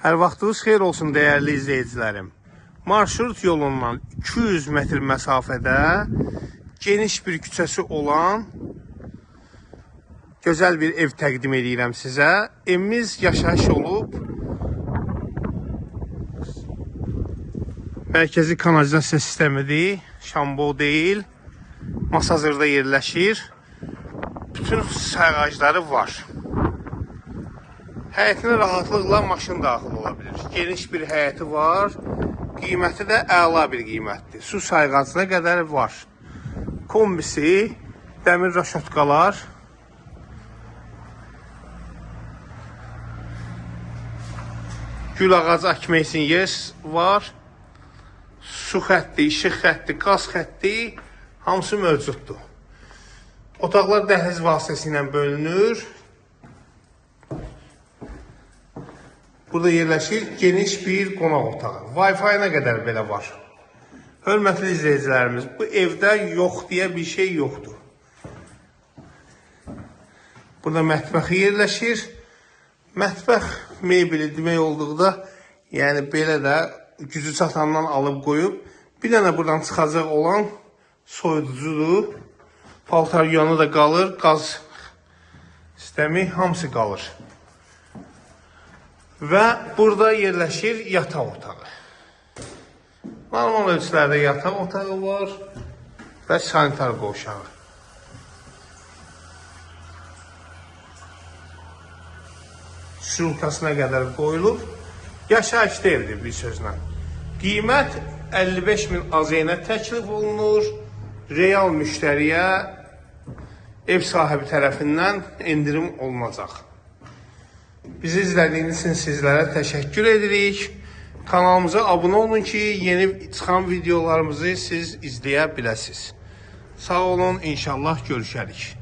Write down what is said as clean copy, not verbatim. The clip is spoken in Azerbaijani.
Hər vaxtınız xeyir olsun dəyərli izləyicilərim. Marşrut yolundan 200 metr məsafədə geniş bir küçəsi olan gözəl bir ev təqdim edirəm sizə. Evimiz yaşayış olub. Mərkəzi kanalizasiya sistemidir. Şambo deyil. Masazırda yerləşir. Bütün sayğacları var. Həyətinə rahatlıqla maşın daxil ola bilir. Geniş bir həyəti var. Qiyməti də əla bir qiymətdir. Su sayğacına qədər var. Kombisi, dəmir raşotkalar. Gül ağacı əkmək üçün yer var. Su xətti, işıq xətti, qaz xətti hamısı mövcuddur. Otaqlar dəhliz vasitəsilə bölünür. Burada yerləşir geniş bir qonaq otağı. Wi-Fi-nə qədər belə var. Hörmətli izləyicilərimiz, bu evdə yox deyə bir şey yoxdur. Burada mətbəxi yerləşir. Mətbəx mebeli demək olduqda, yəni belə də gücü çatandan alıb qoyub. Bir dənə buradan çıxacaq olan soyuducudur. Paltar yanı da qalır, qaz sistemi hamısı qalır. Və burada yerləşir yataq otağı. Normal ölçülərdə yataq otağı var və sanitar qovşağı. Şurkasına qədər qoyulub. Yaşayış evdir bir sözlə. Qiymət 55.000 AZN təklif olunur. Real müştəriyə ev sahibi tərəfindən endirim olunacaq. Bizi izlədiyiniz üçün sizlərə təşəkkür edirik. Kanalımıza abunə olun ki, yeni çıxan videolarımızı siz izləyə biləsiniz. Sağ olun, inşallah görüşərik.